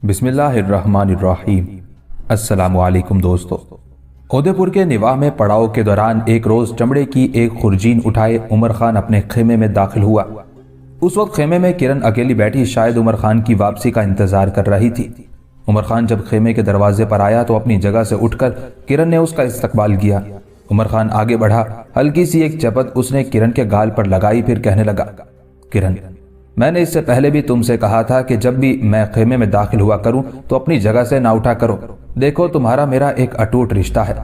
बिस्मिल्लाहिर्रहमानिर्रहीम। अस्सलाम वालेकुम दोस्तों। उदयपुर के निवाह में पड़ाव के दौरान एक रोज चमड़े की एक खुरजीन उठाए उमर खान अपने खेमे में दाखिल हुआ। उस वक्त खेमे में किरण अकेली बैठी शायद उमर खान की वापसी का इंतजार कर रही थी। उमर खान जब खेमे के दरवाजे पर आया तो अपनी जगह से उठकर किरण ने उसका इस्तकबाल किया। उमर खान आगे बढ़ा, हल्की सी एक चपत उसने किरण के गाल पर लगाई, फिर कहने लगा, किरण, मैंने इससे पहले भी तुमसे कहा था कि जब भी मैं खेमे में दाखिल हुआ करूं तो अपनी जगह से ना उठा करो। देखो, तुम्हारा मेरा एक अटूट रिश्ता है,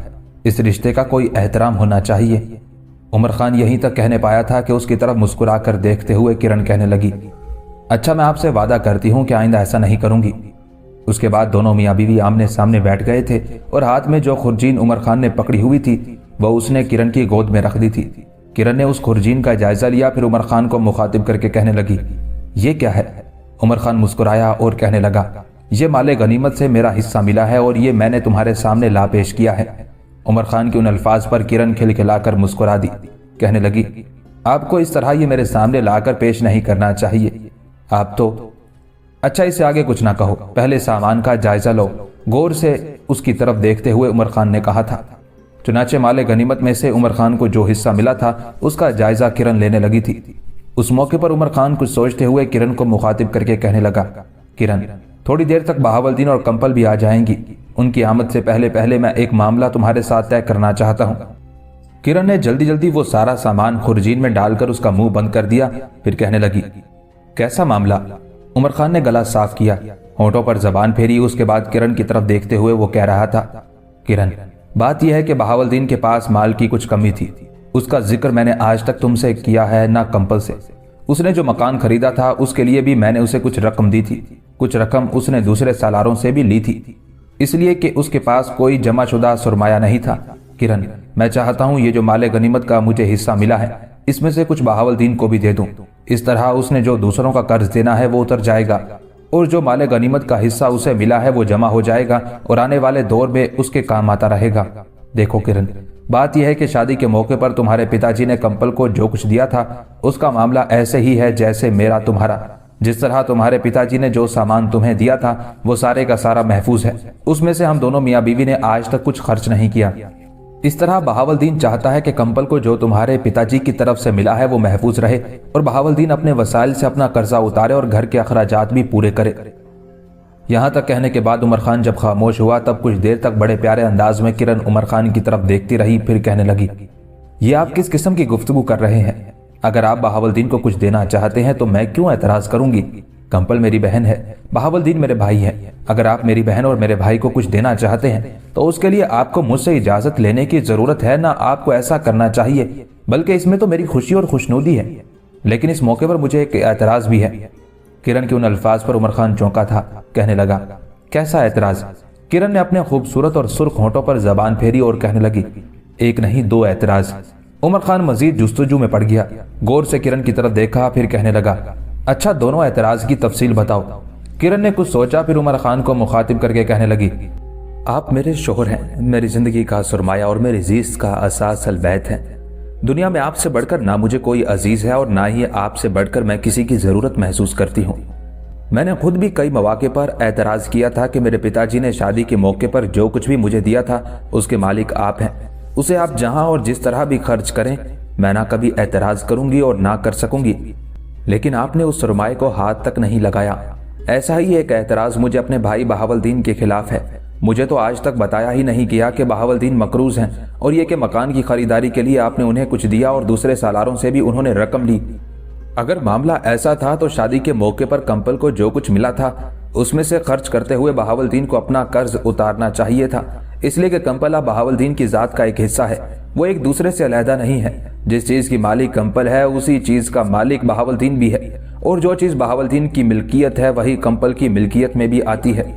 इस रिश्ते का कोई एहतराम होना चाहिए। उमर खान यहीं तक कहने पाया था कि उसकी तरफ मुस्कुराकर देखते हुए किरण कहने लगी, अच्छा, मैं आपसे वादा करती हूं कि आइंदा ऐसा नहीं करूंगी। उसके बाद दोनों मियाँ बीवी आमने सामने बैठ गए थे और हाथ में जो खुरजीन उमर खान ने पकड़ी हुई थी वह उसने किरण की गोद में रख दी थी। किरण ने उस खुरजीन का जायजा लिया, फिर उमर खान को मुखातिब करके कहने लगी, ये क्या है? उमर खान मुस्कुराया और कहने लगा, ये माले गनीमत से मेरा हिस्सा मिला है और ये मैंने तुम्हारे सामने ला पेश किया है। उमर खान के उन अल्फाज पर किरण खिलखिलाकर मुस्कुरा दी, कहने लगी, आपको इस तरह ये मेरे सामने लाकर पेश नहीं करना चाहिए। आप तो अच्छा, इससे आगे कुछ ना कहो, पहले सामान का जायजा लो। गौर से उसकी तरफ देखते हुए उमर खान ने कहा था। चुनाचे माले गनीमत में से उमर खान को जो हिस्सा मिला था उसका जायजा किरण लेने लगी थी। उस मौके पर उमर खान कुछ सोचते हुए किरण को मुखातिब करके कहने लगा, किरण, थोड़ी देर तक बहावलदीन और कंपल भी आ जाएंगी। उनकी आमद से पहले पहले मैं एक मामला तुम्हारे साथ तय करना चाहता हूँ। किरण ने जल्दी जल्दी वो सारा सामान खुरजीन में डालकर उसका मुंह बंद कर दिया, फिर कहने लगी, कैसा मामला? उमर खान ने गला साफ किया, होंठों पर जबान फेरी। उसके बाद किरण की तरफ देखते हुए वो कह रहा था, किरण, बात यह है कि बहावलदीन के पास माल की कुछ कमी थी। उसका जिक्र मैंने आज तक तुमसे किया है ना कंपल से। उसने जो मकान खरीदा था उसके लिए भी मैंने उसे कुछ रकम दी थी। कुछ रकम उसने दूसरे सालारों से भी ली थी, इसलिए कि उसके पास कोई जमाशुदा सुरमाया नहीं था। किरण, मैं चाहता हूं ये जो माले गनीमत का मुझे हिस्सा मिला है इसमें से कुछ बहावलदीन को भी दे दूं। इस तरह उसने जो दूसरों का कर्ज देना है वो उतर जाएगा और जो माले गनीमत का हिस्सा उसे मिला है वो जमा हो जाएगा और आने वाले दौर में उसके काम आता रहेगा। देखो किरण, बात यह है कि शादी के मौके पर तुम्हारे पिताजी ने कंपल को जो कुछ दिया था उसका मामला ऐसे ही है जैसे मेरा तुम्हारा। जिस तरह तुम्हारे पिताजी ने जो सामान तुम्हें दिया था वो सारे का सारा महफूज है। उसमें से हम दोनों मियाँ बीवी ने आज तक कुछ खर्च नहीं किया। इस तरह बहावलदीन चाहता है कि कंपल को जो तुम्हारे पिताजी की तरफ से मिला है वो महफूज रहे और बहावलदीन अपने वसाइल से अपना कर्जा उतारे और घर के अखराजात भी पूरे करे। यहां तक कहने के बाद उमर खान जब खामोश हुआ तब कुछ देर तक बड़े प्यारे अंदाज में किरण उमर खान की तरफ देखती रही, फिर कहने लगी, ये आप किस किस्म की गुफ्तगू कर रहे हैं? अगर आप बहावलदीन को कुछ देना चाहते हैं तो मैं क्यों एतराज करूंगी? कंपल मेरी बहन है, बहावलदीन मेरे भाई है। अगर आप मेरी बहन और मेरे भाई को कुछ देना चाहते हैं तो उसके लिए आपको मुझसे इजाजत लेने की जरूरत है ना आपको ऐसा करना चाहिए, बल्कि इसमें तो मेरी खुशी और खुशनुदी है। लेकिन इस मौके पर मुझे एक एतराज भी है। किरण के उन अल्फाज पर उमर खान चौंका था, कहने लगा, कैसा एतराज? किरण ने अपने खूबसूरत और सुर्ख होंठों पर जबान फेरी और कहने लगी, एक नहीं दो एतराज। उमर खान मजीद जुस्तजू में पड़ गया, गौर से किरण की तरफ देखा, फिर कहने लगा, अच्छा, दोनों एतराज की तफसील बताओ। किरण ने कुछ सोचा, फिर उमर खान को मुखातिब करके कहने लगी, आप मेरे शोहर हैं, मेरी जिंदगी का सुरमाया और मेरी जीस का असास अलबैत है। दुनिया में आपसे बढ़कर ना मुझे कोई अजीज है और ना ही आपसे बढ़कर मैं किसी की जरूरत महसूस करती हूँ। मैंने खुद भी कई मौके पर एतराज किया था कि मेरे पिताजी ने शादी के मौके पर जो कुछ भी मुझे दिया था उसके मालिक आप हैं। उसे आप जहां और जिस तरह भी खर्च करें मैं ना कभी एतराज करूंगी और ना कर सकूंगी। लेकिन आपने उस सरमाए को हाथ तक नहीं लगाया। ऐसा ही एक एतराज मुझे अपने भाई बहावलदीन के खिलाफ है। मुझे तो आज तक बताया ही नहीं गया कि बहावलदीन मकरूज हैं और ये कि मकान की खरीदारी के लिए आपने उन्हें कुछ दिया और दूसरे सालारों से भी उन्होंने रकम ली। अगर मामला ऐसा था तो शादी के मौके पर कंपल को जो कुछ मिला था उसमें से खर्च करते हुए बहावलदीन को अपना कर्ज उतारना चाहिए था, इसलिए कि कंपल बहावलदीन की जात का एक हिस्सा है, वो एक दूसरे से अलहदा नहीं है। जिस चीज की मालिक कंपल है उसी चीज का मालिक बहावलदीन भी है और जो चीज बहावलदीन की मिल्कियत है वही कंपल की मिल्कियत में भी आती है।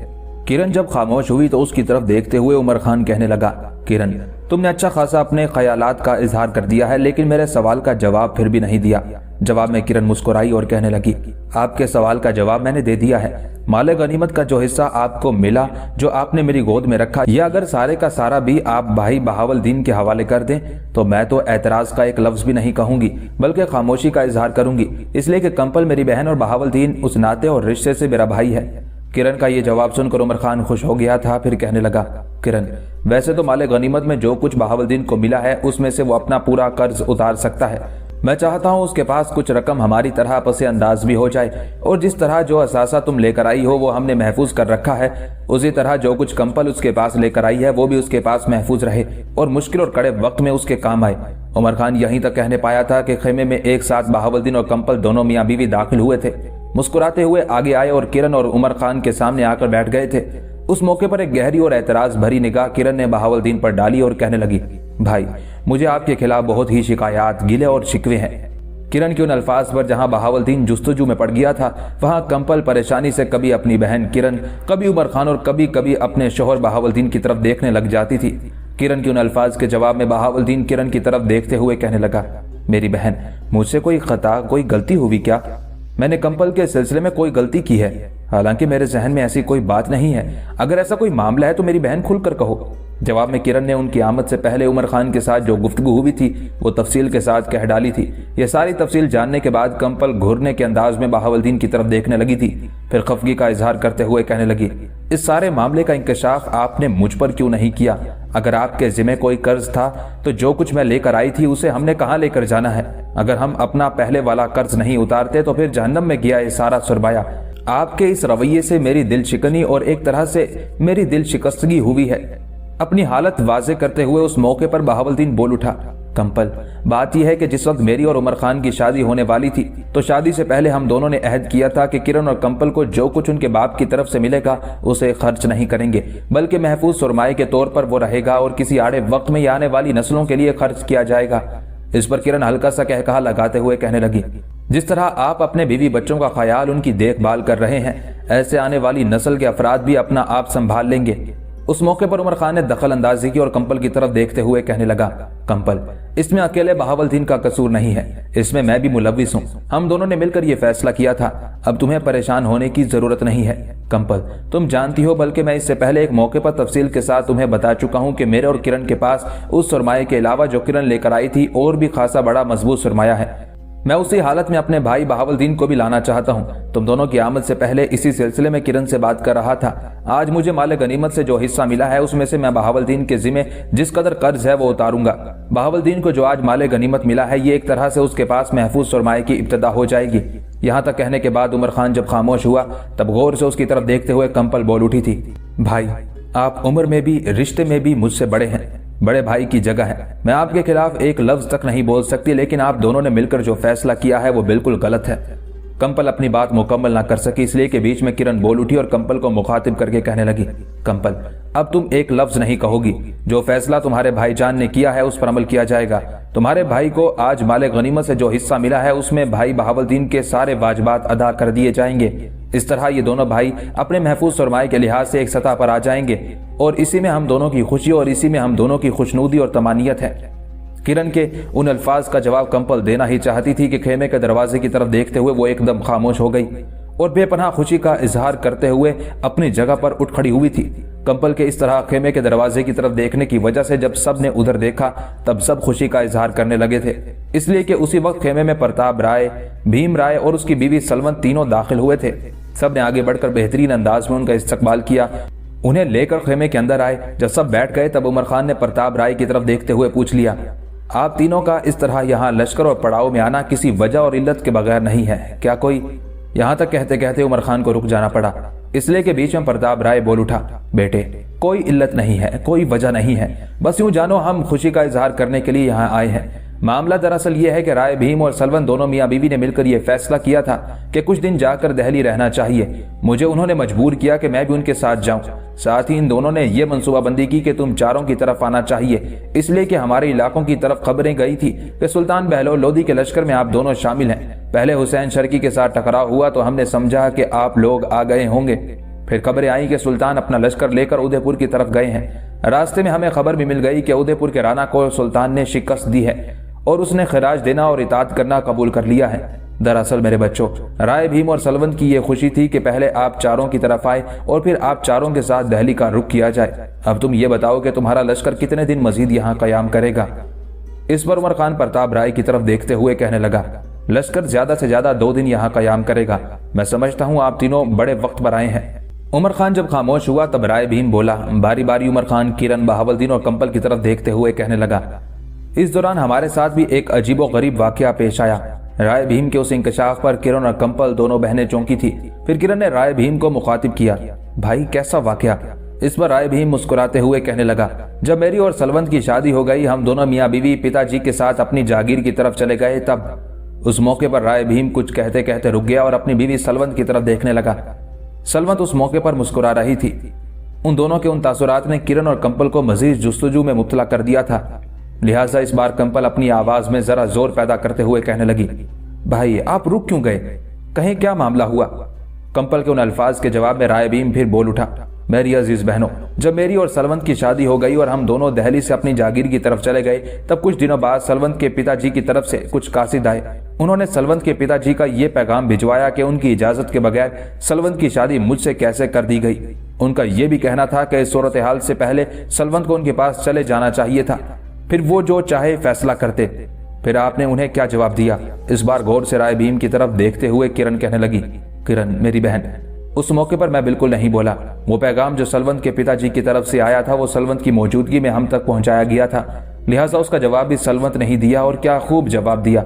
किरण जब खामोश हुई तो उसकी तरफ देखते हुए उमर खान कहने लगा, किरण, तुमने अच्छा खासा अपने ख्यालात का इजहार कर दिया है लेकिन मेरे सवाल का जवाब फिर भी नहीं दिया। जवाब में किरण मुस्कुराई और कहने लगी, आपके सवाल का जवाब मैंने दे दिया है। माले गनीमत का जो हिस्सा आपको मिला, जो आपने मेरी गोद में रखा, यह अगर सारे का सारा भी आप भाई बहावलदीन के हवाले कर दें तो मैं तो एतराज का एक लफ्ज भी नहीं कहूंगी बल्कि खामोशी का इजहार करूंगी, इसलिए कि कंपल मेरी बहन और बहावलदीन उस नाते और रिश्ते से मेरा भाई है। किरण का ये जवाब सुनकर उमर खान खुश हो गया था। फिर कहने लगा, किरण, वैसे तो माले गनीमत में जो कुछ बहावुद्दीन को मिला है उसमें से वो अपना पूरा कर्ज उतार सकता है। मैं चाहता हूँ उसके पास कुछ रकम हमारी तरह पसे अंदाज भी हो जाए और जिस तरह जो असासा तुम लेकर आई हो वो हमने महफूज कर रखा है, उसी तरह जो कुछ कंपल उसके पास लेकर आई है वो भी उसके पास महफूज रहे और मुश्किल और कड़े वक्त में उसके काम आए। उमर खान यहीं तक कहने पाया था कि खेमे में एक साथ बहावुद्दीन और कंपल दोनों मियाँ बीवी दाखिल हुए थे। मुस्कुराते हुए आगे आए और किरण और उमर खान के सामने आकर बैठ गए थे। उस मौके पर एक गहरी और एतराज भरी निगाह किरण ने बहावुद्दीन पर डाली और कहने लगी, भाई, मुझे आपके खिलाफ बहुत ही शिकायत, गिले और शिकवे हैं। किरण के उन अल्फाज पर जहां बहावुद्दीन जुस्तजू में पड़ गया था, वहां कंपल परेशानी से कभी अपनी बहन किरण, कभी उमर खान और कभी कभी अपने शोहर बहावुद्दीन की तरफ देखने लग जाती थी। किरण के उन अल्फाज के जवाब में बहावुद्दीन किरण की तरफ देखते हुए कहने लगा, मेरी बहन, मुझसे कोई खता, कोई गलती हुई क्या? मैंने कंपल के सिलसिले में कोई गलती की है? हालांकि मेरे जहन में ऐसी कोई बात नहीं है। अगर ऐसा कोई मामला है तो मेरी बहन खुलकर कहो। जवाब में किरण ने उनकी आमद से पहले उमर खान के साथ जो गुफ्तगू हुई थी वो तफसील के साथ कह डाली थी। ये सारी तफसील जानने के बाद कंपल घूरने के अंदाज में बहावुद्दीन की तरफ देखने लगी थी। फिर खफगी का इजहार करते हुए कहने लगी, इस सारे मामले का इंकशाफ आपने मुझ पर क्यों नहीं किया? अगर आपके जिम्मे कोई कर्ज था तो जो कुछ मैं लेकर आई थी उसे हमने कहाँ लेकर जाना है? अगर हम अपना पहले वाला कर्ज नहीं उतारते तो फिर जहन्नम में गया ये सारा सुरबाया। आपके इस रवैये से मेरी दिल शिकनी और एक तरह से मेरी दिल शिकस्तगी हुई है। अपनी हालत वाजे करते हुए उस मौके पर बहावुद्दीन बोल उठा, कंपल, बात यह है कि जिस वक्त मेरी और उमर खान की शादी होने वाली थी तो शादी से पहले हम दोनों ने अहद किया था कि किरण और कंपल को जो कुछ उनके बाप की तरफ से मिलेगा उसे खर्च नहीं करेंगे, बल्कि महफूज सुरमाए के तौर पर वो रहेगा और किसी आड़े वक्त में आने वाली नस्लों के लिए खर्च किया जाएगा। इस पर किरण हल्का सा कहकहा लगाते हुए कहने लगी, जिस तरह आप अपने बीवी बच्चों का ख्याल, उनकी देखभाल कर रहे हैं, ऐसे आने वाली नस्ल के अफराद भी अपना आप संभाल लेंगे। उस मौके पर उमर खान ने दखल अंदाजी की और कंपल की तरफ देखते हुए कहने लगा, कंपल, इसमें अकेले बहावुद्दीन का कसूर नहीं है, इसमें मैं भी मुलव्विस हूँ। हम दोनों ने मिलकर यह फैसला किया था। अब तुम्हें परेशान होने की जरूरत नहीं है। कंपल, तुम जानती हो, बल्कि मैं इससे पहले एक मौके पर तफसील के साथ तुम्हें बता चुका हूँ कि मेरे और किरण के पास उस सुरमाए के अलावा जो किरण लेकर आई थी और भी खासा बड़ा मजबूत सुरमाया है। मैं उसी हालत में अपने भाई बहावुद्दीन को भी लाना चाहता हूँ। तुम दोनों की आमद से पहले इसी सिलसिले में किरण से बात कर रहा था। आज मुझे माले गनीमत से जो हिस्सा मिला है उसमें से मैं बहावुद्दीन के जिम्मे जिस कदर कर्ज है वो उतारूंगा। बहावुद्दीन को जो आज माले गनीमत मिला है ये एक तरह से उसके पास महफूज सुरमाए की इब्तिदा हो जाएगी। यहाँ तक कहने के बाद उमर खान जब खामोश हुआ तब गौर से उसकी तरफ देखते हुए कंपल बोल उठी थी, भाई, आप उम्र में भी रिश्ते में भी मुझसे बड़े हैं, बड़े भाई की जगह है। मैं आपके खिलाफ एक लफ्ज तक नहीं बोल सकती, लेकिन आप दोनों ने मिलकर जो फैसला किया है वो बिल्कुल गलत है। कंपल अपनी बात मुकम्मल ना कर सकी, इसलिए कि बीच में किरण बोल उठी और कंपल को मुखातिब करके कहने लगी, कंपल, अब तुम एक लफ्ज नहीं कहोगी। जो फैसला तुम्हारे भाईजान ने किया है उस पर अमल किया जाएगा। तुम्हारे भाई को आज माले गनीमत से जो हिस्सा मिला है उसमें भाई बहावुद्दीन के सारे वाजिबात अदा कर दिए जाएंगे। इस तरह ये दोनों भाई अपने महफूज सुरमाए के लिहाज से एक सतह पर आ जाएंगे और इसी में हम दोनों की खुशी और इसी में हम दोनों की खुशनूदी और तमानियत है। किरण के उन अल्फाज का जवाब कंपल देना ही चाहती थी कि खेमे के दरवाजे की तरफ देखते हुए वो एकदम खामोश हो गई और बेपनाह खुशी का इजहार करते हुए अपनी जगह पर उठ खड़ी हुई थी। कंपल के इस तरह खेमे के दरवाजे की तरफ देखने की वजह से जब सब ने उधर देखा तब सब खुशी का इजहार करने लगे थे, इसलिए कि उसी वक्त खेमे में प्रताप राय, भीम राय और उसकी बीवी सलवंत तीनों दाखिल हुए थे। सब ने आगे बढ़कर बेहतरीन अंदाज में उनका इस्तकबाल किया। उन्हें लेकर खेमे के अंदर आए। जब सब बैठ गए तब उमर खान ने प्रताप राय की तरफ देखते हुए पूछ लिया, आप तीनों का इस तरह यहाँ लश्कर और पड़ाव में आना किसी वजह और इल्लत के बगैर नहीं है क्या कोई? यहाँ तक कहते कहते उमर खान को रुक जाना पड़ा, इसलिए कि बीच में प्रताप राय बोल उठा, बेटे, कोई इल्लत नहीं है, कोई वजह नहीं है, बस यूं जानो हम खुशी का इजहार करने के लिए यहाँ आए हैं। मामला दरअसल ये है कि राय, भीम और सलवन दोनों मियाँ बीवी ने मिलकर ये फैसला किया था कि कुछ दिन जाकर दिल्ली रहना चाहिए। मुझे उन्होंने मजबूर किया कि मैं भी उनके साथ जाऊं। साथ ही इन दोनों ने यह मनसूबाबंदी की कि तुम चारों की तरफ आना चाहिए, इसलिए कि हमारे इलाकों की तरफ खबरें गई थी कि सुल्तान बहलोल लोधी के लश्कर में आप दोनों शामिल हैं। पहले हुसैन शर्की के साथ टकराव हुआ तो हमने समझा कि आप लोग आ गए होंगे। फिर खबरें आई कि सुल्तान अपना लश्कर लेकर उदयपुर की तरफ गए हैं। रास्ते में हमें खबर भी मिल गई कि उदयपुर के राना को सुल्तान ने शिकस्त दी है और उसने खिराज देना और इताअत करना कबूल कर लिया है। दरअसल मेरे बच्चों, राय, भीम और सलवंत की यह खुशी थी कि पहले आप चारों की तरफ आए और फिर आप चारों के साथ दिल्ली का रुख किया जाए। अब तुम ये बताओ कि तुम्हारा लश्कर कितने दिन मजीद यहाँ कयाम करेगा? इस पर उमर खान प्रताप राय की तरफ देखते हुए कहने लगा, लश्कर ज्यादा से ज्यादा 2 दिन यहाँ कयाम करेगा। मैं समझता हूँ आप तीनों बड़े वक्त पर आए हैं। عمر خان جب خاموش ہوا تب رائے بھیم بولا۔ باری باری عمر خان کرن، بہاولدین اور کمپل کی طرف دیکھتے ہوئے کہنے لگا، اس دوران ہمارے ساتھ بھی ایک عجیب و غریب واقعہ پیش آیا۔ رائے بھیم کے اس انکشاف پر کرن اور کمپل دونوں بہنیں چونکی تھی۔ پھر کرن نے رائے بھیم کو مخاطب کیا، بھائی کیسا واقعہ؟ اس پر رائے بھیم مسکراتے ہوئے کہنے لگا، جب میری اور سلونت کی شادی ہو گئی، ہم دونوں میاں بیوی پتا جی کے ساتھ اپنی جاگیر کی طرف چلے گئے، تب اس موقع پر رائے بھیم کچھ کہتے کہتے رک گیا اور اپنی بیوی سلونت کی طرف دیکھنے لگا۔ سلونت اس موقع پر مسکرا رہی تھی۔ ان دونوں کے ان تاثرات نے کرن اور کمپل کو مزید جستجو میں مبتلا کر دیا تھا، لہٰذا اس بار کمپل اپنی آواز میں ذرا زور پیدا کرتے ہوئے کہنے لگی، بھائی آپ رک کیوں گئے؟ کہیں کیا معاملہ ہوا؟ کمپل کے ان الفاظ کے جواب میں رائے بھیم پھر بول اٹھا، میری عزیز بہنوں، جب میری اور سلونت کی شادی ہو گئی اور ہم دونوں دہلی سے اپنی جاگیر کی طرف چلے گئے، تب کچھ دنوں بعد سلونت کے پتا جی کی طرف سے کچھ قاصد آئے۔ انہوں نے سلونت کے پتا جی کا یہ پیغام بھجوایا کہ ان کی اجازت کے بغیر سلونت کی شادی مجھ سے کیسے کر دی گئی۔ ان کا یہ بھی کہنا تھا کہ اس صورتحال سے پہلے سلونت کو ان کے پاس چلے جانا چاہیے تھا، پھر وہ جو چاہے فیصلہ کرتے۔ پھر آپ نے انہیں کیا جواب دیا؟ اس بار غور سے رائے بھیم کی طرف دیکھتے ہوئے کرن کہنے لگی، کرن میری بہن، اس موقع پر میں بالکل نہیں بولا۔ وہ پیغام جو سلونت کے پتا جی کی طرف سے آیا تھا وہ سلونت کی موجودگی میں ہم تک پہنچایا گیا تھا، لہٰذا اس کا جواب بھی سلونت نہیں دیا، اور کیا خوب جواب دیا۔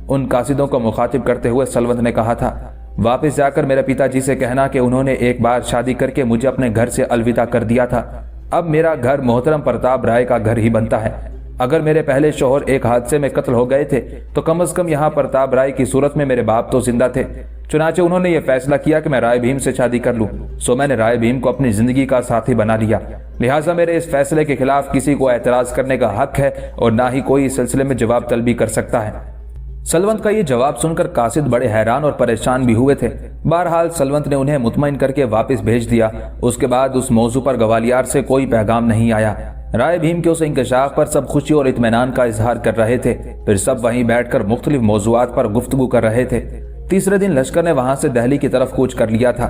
ان قاصدوں کو مخاطب کرتے ہوئے سلونت نے کہا تھا، واپس جا کر میرے پتا جی سے کہنا کہ انہوں نے ایک بار شادی کر کے مجھے اپنے گھر سے الوداع کر دیا تھا، اب میرا گھر محترم پرتاپ رائے کا گھر ہی بنتا ہے۔ اگر میرے پہلے شوہر ایک حادثے میں قتل ہو گئے تھے تو کم از کم یہاں پرتاپ رائے کی صورت میں میرے باپ تو زندہ تھے۔ چنانچہ انہوں نے یہ فیصلہ کیا کہ میں رائے بھیم سے شادی کر لوں، سو میں نے رائے بھیم کو اپنی زندگی کا ساتھی بنا لیا، لہٰذا میرے اس فیصلے کے خلاف کسی کو اعتراض کرنے کا حق ہے اور نہ ہی کوئی اس سلسلے میں جواب طلبی کر سکتا ہے۔ سلونت کا یہ جواب سن کر قاصد بڑے حیران اور پریشان بھی ہوئے تھے۔ بہرحال سلونت نے انہیں مطمئن کر کے واپس بھیج دیا۔ اس کے بعد اس موضوع پر گوالیار سے کوئی پیغام نہیں آیا۔ رائے بھیم کے اس انکشاف پر سب خوشی اور اطمینان کا اظہار کر رہے تھے، پھر سب وہیں بیٹھ کر مختلف موضوعات پر گفتگو کر رہے تھے۔ تیسرے دن لشکر نے وہاں سے دہلی کی طرف کوچ کر لیا تھا۔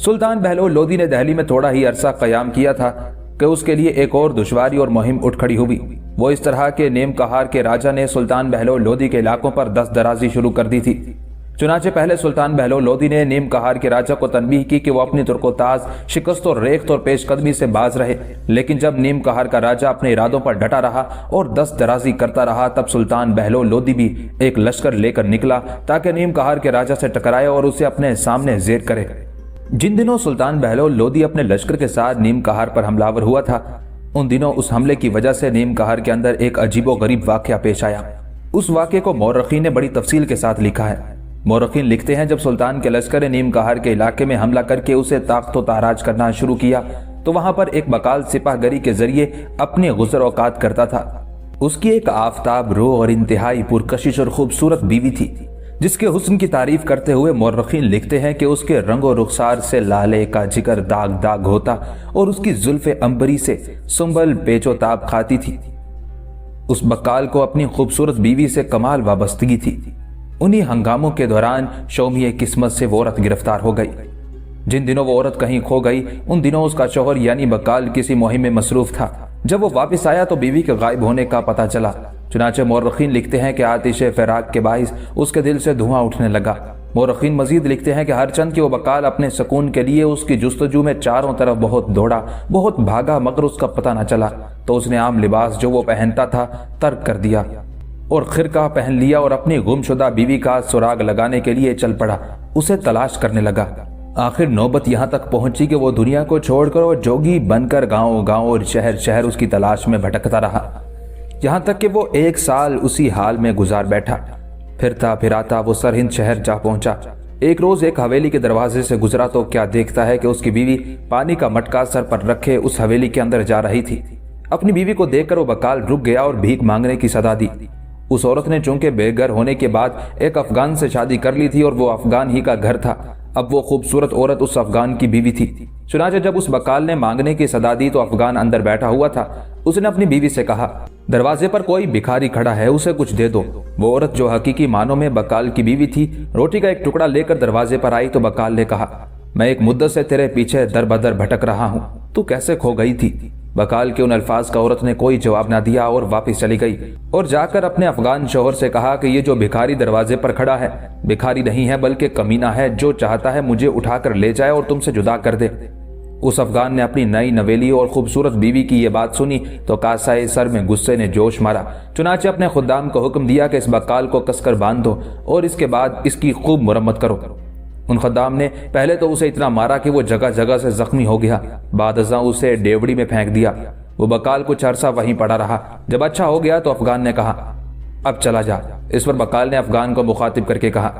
سلطان بہلول لودھی نے دہلی میں تھوڑا ہی عرصہ قیام کیا تھا کہ اس کے لیے ایک اور دشواری اور مہم اٹھ کھڑی ہوئی۔ وہ اس طرح کے نیم کہار کے راجا نے سلطان بہلول لودھی کے علاقوں پر دست درازی شروع کر دی تھی۔ چنانچہ پہلے سلطان بہلول لودھی نے نیم کہار کے راجا کو تنبیہ کی کہ وہ اپنی ترک و تاز، شکست اور ریخت اور پیش قدمی سے باز رہے، لیکن جب نیم کہار کا راجا اپنے ارادوں پر ڈٹا رہا اور دست درازی کرتا رہا، تب سلطان بہلول لودھی بھی ایک لشکر لے کر نکلا تاکہ نیم کہار کے راجا سے ٹکرائے اور اسے اپنے سامنے زیر کرے۔ جن دنوں سلطان بہلول لودھی اپنے لشکر کے ساتھ نیم کہار پر حملہ ور ہوا تھا، ان دنوں اس حملے کی وجہ سے نیم کہار کے اندر ایک عجیب و غریب واقعہ پیش آیا۔ اس واقعے کو مورخین نے بڑی تفصیل کے ساتھ لکھا ہے۔ مورخین لکھتے ہیں، جب سلطان کے لشکر نے نیم کہار کے علاقے میں حملہ کر کے اسے طاقت و تاراج کرنا شروع کیا تو وہاں پر ایک بقال سپاہ گری کے ذریعے اپنی گزر اوقات کرتا تھا۔ اس کی ایک آفتاب رو اور انتہائی پرکشش اور خوبصورت بیوی تھی، جس کے حسن کی تعریف کرتے ہوئے مورخین لکھتے ہیں کہ اس کے رنگ و رخسار سے لالے کا جگر داغ داغ ہوتا اور اس کی زلف عنبری سے سنبل پیچ و تاب کھاتی تھی۔ اس بقال کو اپنی خوبصورت بیوی سے کمال وابستگی تھی۔ انہی ہنگاموں کے دوران شومی قسمت سے وہ عورت گرفتار ہو گئی۔ جن دنوں وہ عورت کہیں کھو گئی، ان دنوں اس کا شوہر یعنی بقال کسی مہم میں مصروف تھا۔ جب وہ واپس آیا تو بیوی کے غائب ہونے کا پتہ چلا۔ چنانچہ مورخین لکھتے ہیں کہ آتش فراق کے باعث اس کے دل سے دھواں اٹھنے لگا۔ مورخین مزید لکھتے ہیں کہ ہر چند کہ وہ بقال اپنے سکون کے لیے اس کی جستجو میں چاروں طرف بہت دوڑا، بہت بھاگا، مگر اس کا پتہ نہ چلا، تو اس نے عام لباس جو وہ پہنتا تھا ترک کر دیا اور خرقہ پہن لیا اور اپنی گم شدہ بیوی کا سراغ لگانے کے لیے چل پڑا، اسے تلاش کرنے لگا۔ آخر نوبت یہاں تک پہنچی کہ وہ دنیا کو چھوڑ کر اور جوگی بن کر گاؤں گاؤں اور شہر شہر اس کی تلاش میں بھٹکتا رہا، یہاں تک کہ وہ 1 سال اسی حال میں گزار بیٹھا۔ پھرتا پھراتا وہ سرہند شہر جا پہنچا۔ ایک روز ایک حویلی کے دروازے سے گزرا تو کیا دیکھتا ہے کہ اس کی بیوی پانی کا مٹکا سر پر رکھے اس حویلی کے اندر جا رہی تھی۔ اپنی بیوی کو دیکھ کر وہ بقال رک گیا اور بھیک مانگنے کی صدا دی۔ اس عورت نے چونکہ بے گھر ہونے کے بعد ایک افغان سے شادی کر لی تھی اور وہ افغان ہی کا گھر تھا، اب وہ خوبصورت عورت اس افغان کی بیوی تھی۔ چنانچہ جب اس بقال نے مانگنے کی صدا دی تو افغان اندر بیٹھا ہوا تھا۔ اس نے اپنی بیوی سے کہا، دروازے پر کوئی بھکاری کھڑا ہے، اسے کچھ دے دو۔ وہ عورت جو حقیقی معنوں میں بقال کی بیوی تھی، روٹی کا ایک ٹکڑا لے کر دروازے پر آئی تو بقال نے کہا، میں ایک مدت سے تیرے پیچھے در بدر بھٹک رہا ہوں، تو کیسے کھو گئی تھی؟ बकाल के उन अल्फाज का औरत ने कोई जवाब ना दिया और वापस चली गई और जाकर अपने अफगान शौहर से कहा कि ये जो भिखारी दरवाजे पर खड़ा है भिखारी नहीं है बल्कि कमीना है, जो चाहता है मुझे उठाकर ले जाए और तुमसे जुदा कर दे। उस अफगान ने अपनी नई नवेली और खूबसूरत बीवी की ये बात सुनी तो कासाए सर में गुस्से ने जोश मारा। चुनाचे अपने खुद्दाम को हुक्म दिया कि इस बकाल को कसकर बांध दो और इसके बाद इसकी खूब मुरम्मत करो। उन खुद्दाम ने पहले तो उसे इतना मारा कि वो जगह जगह से जख्मी हो गया, बाद अज़ां उसे डेवड़ी में फेंक दिया। वो बकाल कुछ अरसा वहीं पड़ा रहा। जब अच्छा हो गया तो अफगान ने कहा, अब चला जा। इस पर बकाल ने अफगान को मुखातिब करके कहा,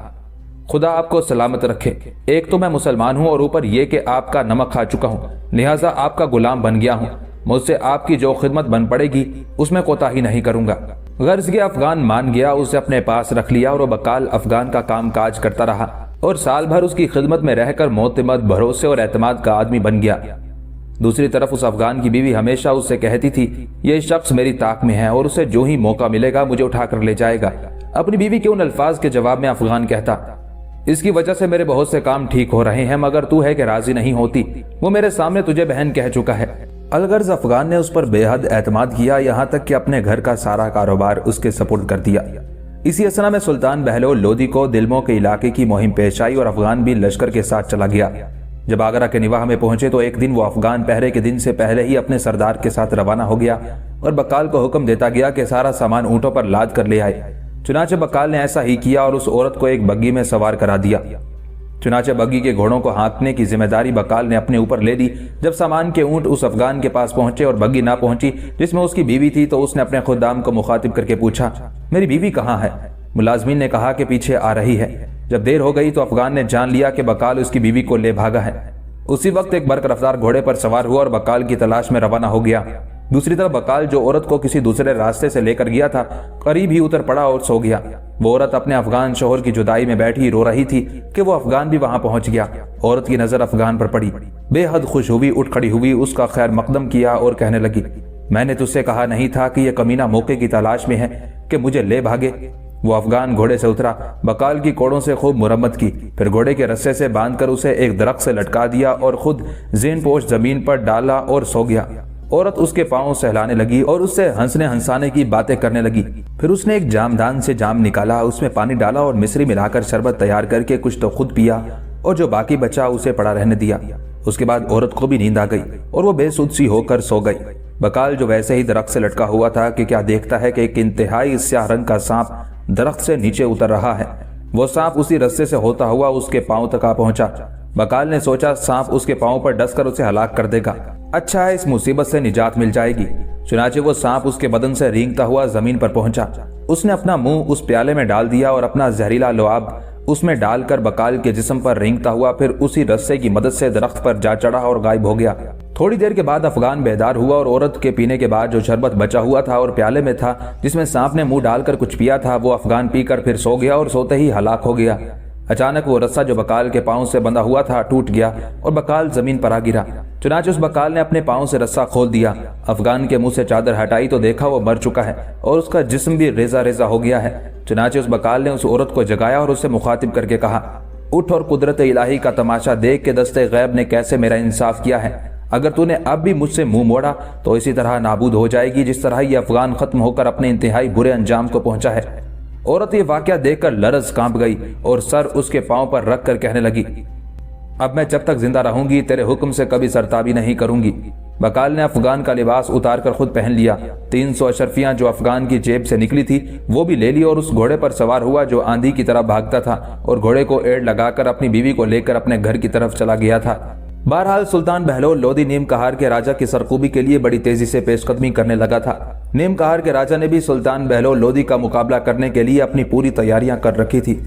खुदा आपको सलामत रखे। एक तो मैं मुसलमान हूं और ऊपर यह कि आपका नमक खा चुका हूं, लिहाजा आपका गुलाम बन गया हूं। मुझसे आपकी जो खिदमत बन पड़ेगी उसमें कोताही नहीं करूंगा। गर्ज के अफगान मान गया, उसे अपने पास रख लिया और बकाल अफगान का काम काज करता रहा और साल भर उसकी खिदमत में रहकर मोतमद, भरोसे और एतमाद का आदमी बन गया। दूसरी तरफ उस अफगान की बीवी हमेशा उससे कहती थी, ये शख्स मेरी ताक में है और उसे जो ही मौका मिलेगा मुझे उठाकर ले जाएगा। अपनी बीवी के उन अल्फाज के जवाब में अफगान कहता, इसकी वजह से मेरे बहुत से काम ठीक हो रहे हैं, मगर तू है कि राजी नहीं होती। वो मेरे सामने तुझे बहन कह चुका है। अलगर्ज अफगान ने उस पर बेहद एतमाद किया, यहाँ तक कि अपने घर का सारा कारोबार उसके सपुर्द कर दिया। इसी असना में सुल्तान बहलोल लोदी को दिलमों के इलाके की मुहिम पेश आई और अफगान भी लश्कर के साथ चला गया। जब आगरा के निवाह में पहुंचे तो एक दिन वो अफगान पहरे के दिन से पहले ही अपने सरदार के साथ रवाना हो गया और बकाल को हुक्म देता गया कि सारा सामान ऊंटों पर लाद कर ले आए। चुनाचे बकाल ने ऐसा ही किया और उस औरत को एक बग्गी में सवार करा दिया। चुनाचे बग्गी के घोड़ों को हाँकने की जिम्मेदारी बकाल ने अपने ऊपर ले ली। जब सामान के ऊंट उस अफगान के पास पहुंचे और बग्गी ना पहुंची जिसमें उसकी बीवी थी तो उसने अपने खुद्दाम को मुखातिब करके पूछा, मेरी बीवी कहाँ है? मुलाजमीन ने कहा कि पीछे आ रही है। जब देर हो गई तो अफगान ने जान लिया कि बकाल उसकी बीवी को ले भागा है। उसी वक्त एक बर्क रफ्तार घोड़े पर सवार हुआ और बकाल की तलाश में रवाना हो गया। दूसरी तरफ बकाल जो औरत को किसी दूसरे रास्ते से लेकर गया था करीब ही उतर पड़ा और सो गया। वो औरत अपने अफगान शोहर की जुदाई में बैठी रो रही थी कि वो अफगान भी वहां पहुंच गया। औरत की नजर अफगान पर पड़ी, बेहद खुश हुई, उठ खड़ी हुई, उसका खैर मकदम किया और कहने लगी, मैंने तुझसे कहा नहीं था कि यह कमीना मौके की तलाश में है कि मुझे ले भागे। वो अफगान घोड़े से उतरा, बकाल की कोड़ों से खूब मुरम्मत की, फिर घोड़े के रस्से से बांधकर उसे एक दरख्त से लटका दिया और खुद ज़ेन पोश जमीन पर डाला और सो गया। औरत उसके पांव सहलाने लगी और उससे हंसने हंसाने की बातें करने लगी। फिर उसने एक जामदान से जाम निकाला, उसमें पानी डाला और मिश्री मिलाकर शरबत तैयार करके कुछ तो खुद पिया और जो बाकी बचा उसे पड़ा रहने दिया। उसके बाद औरत को भी नींद आ गई और वो बेसुध सी होकर सो गई। बकाल जो वैसे ही दरख्त से लटका हुआ था कि क्या देखता है कि एक इंतहाई स्याह रंग का सांप दरख्त से नीचे उतर रहा है। वो सांप उसी रस्से से होता हुआ उसके पांव तक आ पहुंचा। बकाल ने सोचा सांप उसके पांव पर डसकर उसे हलाक कर देगा, अच्छा है इस मुसीबत से निजात मिल जाएगी। चुनाचे वो सांप उसके बदन से रेंगता हुआ जमीन पर पहुंचा। उसने अपना मुंह उस प्याले में डाल दिया और अपना जहरीला लुआब उसमें डालकर बकाल के जिस्म पर रेंगता हुआ फिर उसी रस्से की मदद से दरख्त पर जा चढ़ा और गायब हो गया। थोड़ी देर के बाद अफगान बेदार हुआ और औरत के पीने के बाद जो शरबत बचा हुआ था और प्याले में था जिसमें सांप ने मुंह डालकर कुछ पिया था वो अफगान पीकर फिर सो गया और सोते ही हलाक हो गया। अचानक वो रस्सा जो बकाल के पांव से बंधा हुआ था टूट गया और बकाल जमीन पर आ गिरा। चुनाचे उस बकाल ने अपने पांव से रस्सा खोल दिया, अफगान के मुंह से चादर हटाई तो देखा वो मर चुका है और उसका जिस्म भी रेजा रेजा हो गया है। चुनाचे उस बकाल ने उस औरत को जगाया और उससे मुखातिब करके कहा, उठ और कुदरत इलाही का तमाशा देख के दस्ते गैब ने कैसे मेरा इंसाफ किया है। अगर तूने अब भी मुझसे मुंह मोड़ा तो इसी तरह नाबूद हो जाएगी जिस तरह ये अफगान खत्म होकर अपने इंतहाई बुरे अंजाम को पहुंचा है। औरत ये वाकया देखकर लरज कांप गई और सर उसके पांव पर रख कर कहने लगी, अब मैं जब तक जिंदा रहूंगी तेरे हुक्म से कभी सरताबी नहीं करूंगी। बकाल ने अफगान का लिबास उतार कर खुद पहन लिया। 300 अशरफियां जो अफगान की जेब से निकली थी वो भी ले ली और उस घोड़े पर सवार हुआ जो आंधी की तरफ भागता था और घोड़े को एड़ लगाकर अपनी बीवी को लेकर अपने घर की तरफ चला गया था। बहरहाल सुल्तान बहलोल लोदी नीम कहार के राजा की सरकूबी के लिए बड़ी तेजी से पेशकदमी करने लगा था। नीम कहार के राजा ने भी सुल्तान बहलोल लोदी का मुकाबला करने के लिए अपनी पूरी तैयारियां कर रखी थी।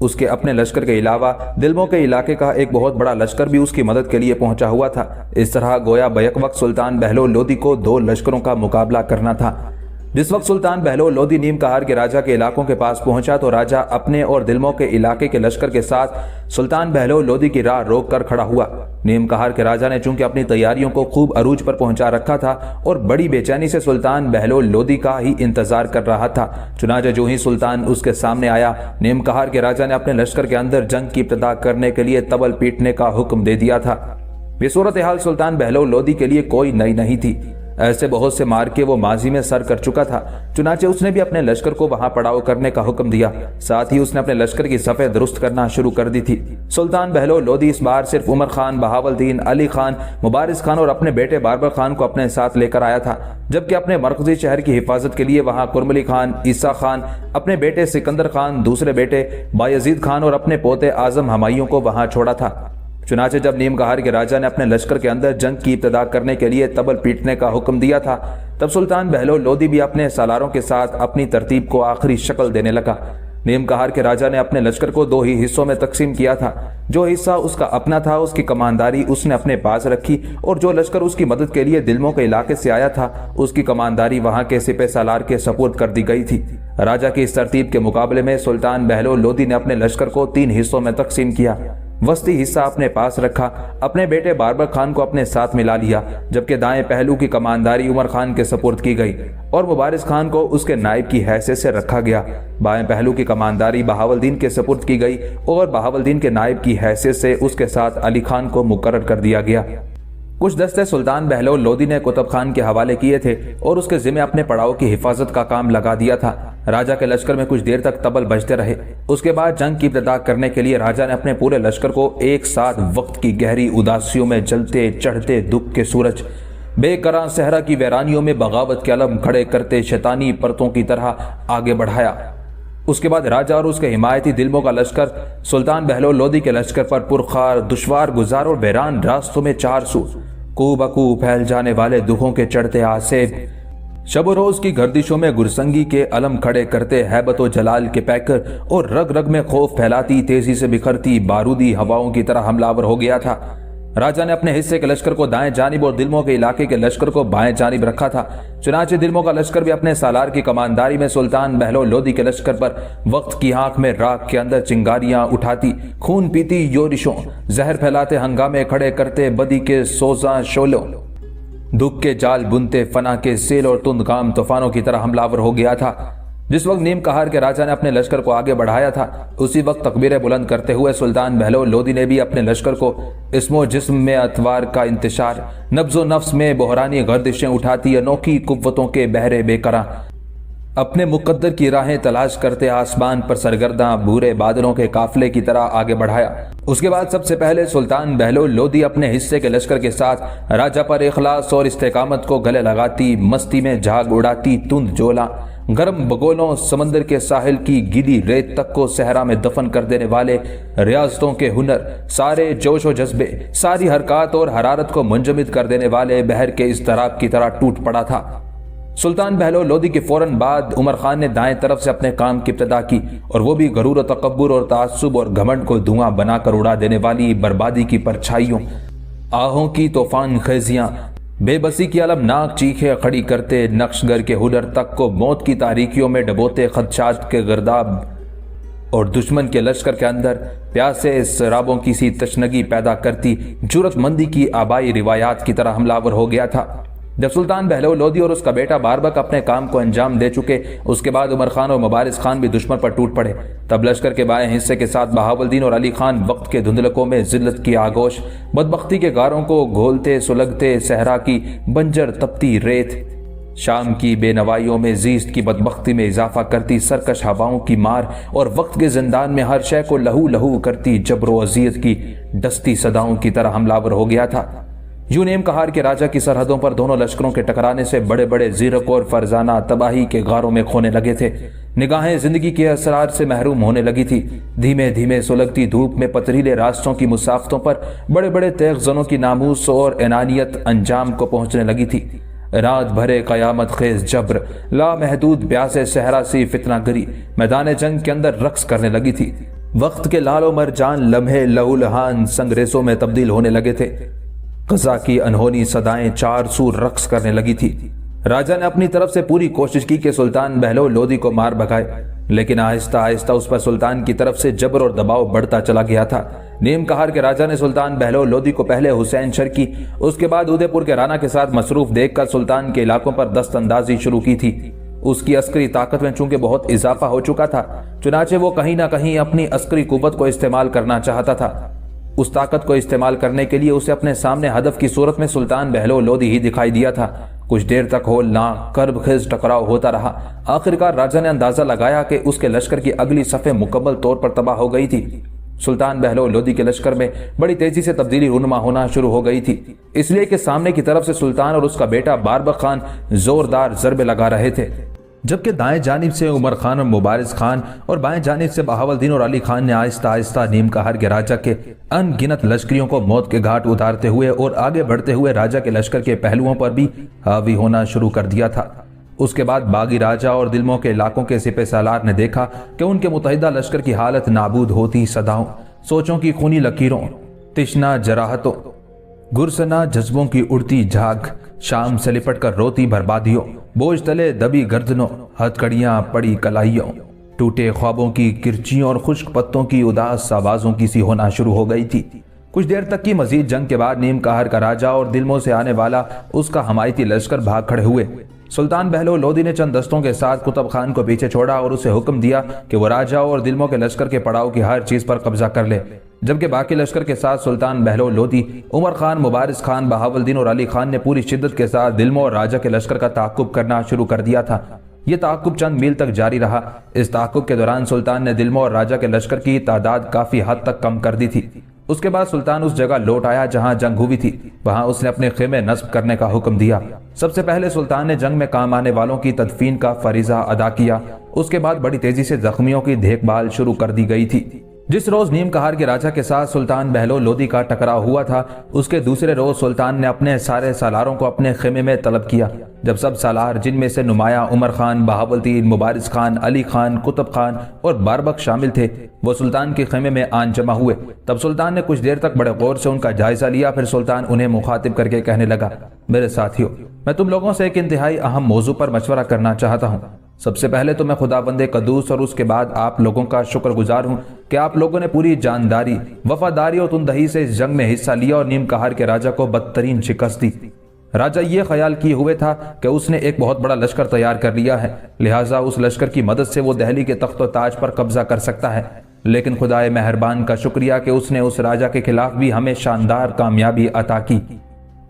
उसके अपने लश्कर के अलावा दिलमों के इलाके का एक बहुत बड़ा लश्कर भी उसकी मदद के लिए पहुंचा हुआ था। इस तरह गोया बैक वक्त सुल्तान बहलोल लोदी को 2 लश्करों का मुकाबला करना था। जिस वक्त सुल्तान बहलोल लोदी नीम कहार के राजा के इलाकों के पास पहुंचा तो राजा अपने और दिलमों के इलाके के लश्कर के साथ सुल्तान बहलोल लोदी की राह रोक कर खड़ा हुआ। नीम कहार के राजा ने चूंकि अपनी तैयारियों को खूब अरूज पर पहुंचा रखा था और बड़ी बेचैनी से सुल्तान बहलोल लोदी का ही इंतजार कर रहा था। चुनाचे जो ही सुल्तान उसके सामने आया, नीम कहार के राजा ने अपने लश्कर के अंदर जंग की इब्तिदा करने के लिए तबल पीटने का हुक्म दे दिया था। ये सूरत हाल सुल्तान बहलोल लोदी के लिए कोई नई नहीं थी। ایسے بہت سے مارکے وہ ماضی میں سر کر چکا تھا، چنانچہ اس نے بھی اپنے لشکر کو وہاں پڑاؤ کرنے کا حکم دیا۔ ساتھ ہی اس نے اپنے لشکر کی صفیں درست کرنا شروع کر دی تھی۔ سلطان بہلول لودھی اس بار صرف عمر خان، بہاولدین، علی خان، مبارز خان اور اپنے بیٹے باربر خان کو اپنے ساتھ لے کر آیا تھا، جبکہ اپنے مرکزی شہر کی حفاظت کے لیے وہاں کرملی خان، عیسیٰ خان، اپنے بیٹے سکندر خان، دوسرے بیٹے بایزید خان اور اپنے پوتے اعظم ہمایوں کو وہاں چھوڑا تھا۔ چنانچہ جب نیم کہار کے راجا نے اپنے لشکر کے اندر جنگ کی ابتدا کرنے کے لیے تبل پیٹنے کا حکم دیا تھا، تب سلطان بہلول لودھی بھی اپنے سالاروں کے ساتھ اپنی ترتیب کو آخری شکل دینے لگا۔ نیم کہار کے راجا نے اپنے لشکر کو 2 ہی حصوں میں تقسیم کیا تھا۔ جو حصہ اس کا اپنا تھا اس کی کمانداری اس نے اپنے پاس رکھی، اور جو لشکر اس کی مدد کے لیے دلموں کے علاقے سے آیا تھا اس کی کمانداری وہاں کے سپہ سالار کے سپرد کر دی گئی تھی۔ راجا کی اس ترتیب کے مقابلے میں سلطان بہلول لودھی نے اپنے لشکر کو 3 حصوں میں تقسیم کیا۔ وسطی حصہ اپنے پاس رکھا، اپنے بیٹے باربر خان کو اپنے ساتھ ملا لیا، جبکہ دائیں پہلو کی کمانداری عمر خان کے سپرد کی گئی اور مبارز خان کو اس کے نائب کی حیثیت سے رکھا گیا۔ بائیں پہلو کی کمانداری بہاولدین کے سپرد کی گئی اور بہاولدین کے نائب کی حیثیت سے اس کے ساتھ علی خان کو مقرر کر دیا گیا۔ کچھ دستے سلطان بہلول لودھی نے قطب خان کے حوالے کیے تھے اور اس کے ذمہ اپنے پڑاؤ کی حفاظت کا کام لگا دیا تھا۔ راجا کے لشکر میں کچھ دیر تک تبل بجتے رہے۔ اس کے بعد جنگ کی ابتدا کرنے کے لیے راجا نے اپنے پورے لشکر کو ایک ساتھ وقت کی گہری اداسیوں میں جلتے چڑھتے دکھ کے سورج، بے کراں صحرا کی ویرانیوں میں بغاوت کے علم کھڑے کرتے شیطانی پرتوں کی طرح آگے بڑھایا۔ اس کے بعد راجا اور اس کے حمایتی دلموں کا لشکر سلطان بہلول لودھی کے لشکر پر پرخار، دشوار گزار اور ویران راستوں میں 4 سو کو بکو پھیل جانے والے دکھوں کے چڑھتے آسیب، شب و روز کی گردشوں میں گرسنگی کے علم کھڑے کرتے ہیبت و جلال کے پیکر اور رگ رگ میں خوف پھیلاتی تیزی سے بکھرتی بارودی ہواؤں کی طرح حملہ ور ہو گیا تھا۔ راجا نے اپنے حصے کے لشکر کو دائیں جانب اور دلموں کے علاقے کے لشکر کو بائیں جانب رکھا تھا۔ چنانچہ دلموں کا لشکر بھی اپنے سالار کی کمانداری میں سلطان بہلول لودھی کے لشکر پر وقت کی آنکھ میں راکھ کے اندر چنگاریاں اٹھاتی، خون پیتی یورشوں، زہر پھیلاتے ہنگامے کھڑے کرتے بدی کے سوزاں شولوں، دکھ کے جال بنتے فنا کے سیل اور تندگام طوفانوں کی طرح حملہ ور ہو گیا تھا۔ جس وقت نیم کہار کے راجا نے اپنے لشکر کو آگے بڑھایا تھا، اسی وقت تکبیریں بلند کرتے ہوئے سلطان بہلول لودھی نے بھی اپنے لشکر کو اسم و جسم میں اتوار کا انتشار، نبض و نفس میں بحرانی گردشیں اٹھاتی انوکھی قوتوں کے بہرے بے کراں، اپنے مقدر کی راہیں تلاش کرتے آسمان پر سرگرداں بھورے بادلوں کے قافلے کی طرح آگے بڑھایا۔ اس کے بعد سب سے پہلے سلطان بہلول لودھی اپنے حصے کے لشکر کے ساتھ راجا پر اخلاص اور استقامت کو گلے لگاتی، مستی میں جھاگ اڑاتی تند جولا، گرم بگولوں، سمندر کے ساحل کی گیلی ریت تک کو صحرا میں دفن کر دینے والے ریاضتوں کے ہنر، سارے جوش و جذبے، ساری حرکات اور حرارت کو منجمد کر دینے والے بحر کے اضطراب کی طرح ٹوٹ پڑا تھا۔ سلطان بہلول لودھی کے فوراً بعد عمر خان نے دائیں طرف سے اپنے کام کی ابتدا کی، اور وہ بھی غرور و تکبر اور تعصب اور گھمنڈ کو دھواں بنا کر اڑا دینے والی بربادی کی پرچھائیوں، آہوں کی طوفان خیزیاں، بے بسی کی المناک چیخیں کھڑی کرتے نقش گر کے ہنر تک کو موت کی تاریکیوں میں ڈبوتے خدشات کے گرداب اور دشمن کے لشکر کے اندر پیاسے سرابوں کی سی تشنگی پیدا کرتی جرأت مندی کی آبائی روایات کی طرح حملہ ور ہو گیا تھا۔ جب سلطان بہلول لودھی اور اس کا بیٹا باربک اپنے کام کو انجام دے چکے، اس کے بعد عمر خان اور مبارز خان بھی دشمن پر ٹوٹ پڑے۔ تب لشکر کے بائیں حصے کے ساتھ بہاولدین اور علی خان وقت کے دھندلکوں میں ذلت کی آگوش، بدبختی کے غاروں کو گھولتے سلگتے صحرا کی بنجر تپتی ریت، شام کی بے نوائیوں میں زیست کی بدبختی میں اضافہ کرتی سرکش ہواؤں کی مار، اور وقت کے زندان میں ہر شے کو لہو لہو کرتی جبر و اذیت کی ڈستی صداؤں کی طرح حملہ ور ہو گیا تھا۔ یوں نیم کہار کے راجا کی سرحدوں پر دونوں لشکروں کے ٹکرانے سے بڑے بڑے زیرک اور فرزانہ تباہی کے غاروں میں کھونے لگے تھے۔ نگاہیں زندگی کے اسرار سے محروم ہونے لگی تھی۔ دھیمے دھیمے سلگتی دھوپ میں پتریلے راستوں کی مسافتوں پر بڑے بڑے تیغ زنوں کی ناموس اور انانیت انجام کو پہنچنے لگی تھی۔ رات بھرے قیامت خیز جبر، لامحدود پیاسے صحرا سی فتنہ گری میدان جنگ کے اندر رقص کرنے لگی تھی۔ وقت کے لال و مرجان لمحے لہو لہان سنگریزوں میں تبدیل ہونے لگے تھے۔ قضا کی انہونی صدائیں 4 سو رقص کرنے لگی تھی۔ راجا نے اپنی طرف سے پوری کوشش کی کہ سلطان بہلول لودھی کو مار بھگائے، لیکن آہستہ آہستہ اس پر سلطان کی طرف سے جبر اور دباؤ بڑھتا چلا گیا تھا۔ نیم کہار کے راجا نے سلطان بہلول لودھی کو پہلے حسین شر کی، اس کے بعد ادے پور کے رانا کے ساتھ مصروف دیکھ کر سلطان کے علاقوں پر دست اندازی شروع کی تھی۔ اس کی عسکری طاقت میں چونکہ بہت اضافہ ہو چکا تھا، چنانچہ وہ کہیں نہ کہیں اپنی عسکری قوت کو استعمال کرنا چاہتا تھا۔ اس طاقت کو استعمال کرنے کے لیے اسے اپنے سامنے ہدف کی صورت میں سلطان بہلول لودھی ہی دکھائی دیا تھا۔ कुछ देर तक होलनाक कर्ब खेज टकराव होता रहा। आखिरकार राजा ने अंदाजा लगाया कि उसके लश्कर की अगली सफ़े मुकम्मल तौर पर तबाह हो गई थी। सुल्तान बहलोल लोदी के लश्कर में बड़ी तेजी से तब्दीली रूनुमा होना शुरू हो गई थी, इसलिए कि सामने की तरफ से सुल्तान और उसका बेटा बारबक खान जोरदार ज़रबे लगा रहे थे, जबकि दाएं जानिब से उमर खान और मुबारिज खान और बाएं जानिब से बहावलदीन और अली खान ने आहिस्ता आहिस्ता नीम कहर के राजा के अनगिनत लश्करियों को मौत के घाट उतारते हुए और आगे बढ़ते हुए राजा के लश्कर के पहलुओं पर भी हावी होना शुरू कर दिया था। उसके बाद बागी राजा और दिलमों के इलाकों के सिपह सालार ने देखा कि उनके मुतहिदा लश्कर की हालत नाबूद होती सदाओं, सोचों की खूनी लकीरों, तिश्ना जराहतों, गुरसना जज्बों की उड़ती झाग, शाम से लिपट कर रोती बर्बादियों, बोझ तले दबी गर्दनों, हथकड़ियां पड़ी कलाइयों, टूटे ख्वाबों की किरचियों और खुश्क पत्तों की उदास आवाजों की सी होना शुरू हो गई थी। कुछ देर तक की मजीद जंग के बाद नीम कहर का राजा और दिलमों से आने वाला उसका हमायती लश्कर भाग खड़े हुए। सुल्तान बहलोल लोदी ने चंद दस्तों के साथ कुतुब खान को पीछे छोड़ा और उसे हुक्म दिया कि वो राजा और दिलमों के लश्कर के पड़ाव की हर चीज पर कब्जा कर ले, जबकि बाकी लश्कर के साथ सुल्तान बहलोल लोदी, उमर खान, मुबारिज खान, बहावलदीन और अली खान ने पूरी शिद्दत के साथ दिलमों और राजा के लश्कर का ताक़ुब करना शुरू कर दिया था। ये ताक़ुब चंद मील तक जारी रहा। इस ताक़ुब के दौरान सुल्तान ने दिलमों और राजा के लश्कर की तादाद काफी हद तक कम कर दी थी। उसके बाद सुल्तान उस जगह लौट आया जहां जंग हुई थी। वहां उसने अपने खेमे नस्ब करने का हुक्म दिया। सबसे पहले सुल्तान ने जंग में काम आने वालों की तदफीन का फरीजा अदा किया। उसके बाद बड़ी तेजी से जख्मियों की देखभाल शुरू कर दी गई थी। जिस रोज नीम कहर के राजा के साथ सुल्तान बहलोल लोदी का टकराव हुआ था, उसके दूसरे रोज सुल्तान ने अपने सारे सालारों को अपने खेमे में तलब किया। जब सब सालार, जिनमें से नुमाया उमर खान, बहावलदीन, मुबारिज खान, अली खान, कुतुब खान और बारबक शामिल थे, वो सुल्तान के खेमे में आन जमा हुए। तब सुल्तान ने कुछ देर तक बड़े गौर से उनका जायजा लिया। फिर सुल्तान उन्हें मुखातिब करके कहने लगा, मेरे साथियों, मैं तुम लोगों से एक इंतहाई अहम मौजू पर मशवरा करना चाहता हूँ। सबसे पहले तो मैं खुदाबंदे कदूस और उसके बाद आप लोगों का शुक्रगुजार हूँ कि आप लोगों ने पूरी जानदारी, वफादारी और तुंदही से इस जंग में हिस्सा लिया और नीम कहर के राजा को बदतरीन शिकस्त दी। राजा ये ख्याल किए हुए था कि उसने एक बहुत बड़ा लश्कर तैयार कर लिया है, लिहाजा उस लश्कर की मदद से वो दहली के तख्त और ताज पर कब्जा कर सकता है। लेकिन खुदाए मेहरबान का शुक्रिया कि उसने उस राजा के खिलाफ भी हमें शानदार कामयाबी अता की।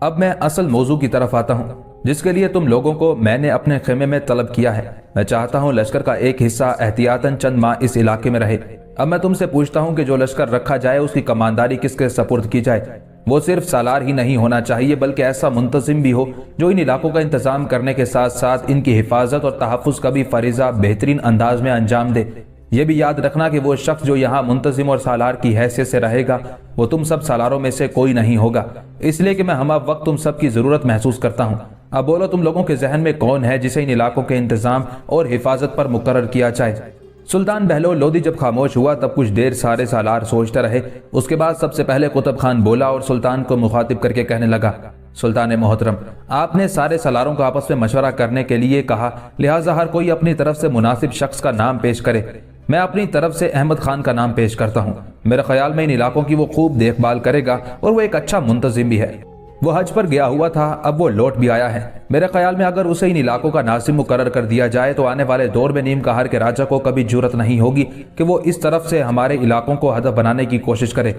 अब मैं असल मौजू की तरफ आता हूँ, जिसके लिए तुम लोगों को मैंने अपने खेमे में तलब किया है। मैं चाहता हूँ लश्कर का एक हिस्सा एहतियातन चंद माह इस इलाके में रहे। अब मैं तुमसे पूछता हूँ कि जो लश्कर रखा जाए उसकी कमानदारी किसके सपुर्द की जाए। वो सिर्फ सालार ही नहीं होना चाहिए, बल्कि ऐसा मुंतजिम भी हो जो इन इलाकों का इंतजाम करने के साथ साथ इनकी हिफाजत और तहफ़्फ़ुज़ का भी फरीजा बेहतरीन अंदाज में अंजाम दे। यह भी याद रखना कि वो शख्स जो यहाँ मुंतजिम और सालार की हैसियत से रहेगा, वो तुम सब सालारों में से कोई नहीं होगा, इसलिए कि मैं हम वक्त तुम सब की जरूरत महसूस करता हूँ। अब बोलो, तुम लोगों के जहन में कौन है जिसे इन इलाकों के इंतजाम और हिफाजत पर मुकर्रर किया जाए। सुल्तान बहलोल लोदी जब खामोश हुआ तब कुछ देर सारे सालार सोचते रहे। उसके बाद सबसे पहले कुतुब खान बोला और सुल्तान को मुखातिब करके कहने लगा, सुल्तान मोहतरम, आपने सारे सालारों को आपस में मशवरा करने के लिए कहा, लिहाजा हर कोई अपनी तरफ से मुनासिब शख्स का नाम पेश करे। मैं अपनी तरफ से अहमद खान का नाम पेश करता हूँ। मेरे ख्याल में इन इलाकों की वो खूब देखभाल करेगा और वो एक अच्छा मुंतजिम भी है। वो हज पर गया हुआ था, अब वो लौट भी आया है। मेरे ख्याल में अगर उसे इन इलाकों का नासिब मुकर्रर कर दिया जाए तो आने वाले दौर में नीम कहर के राजा को कभी जुर्रत नहीं होगी कि वो इस तरफ से हमारे इलाकों को हदफ बनाने की कोशिश करे।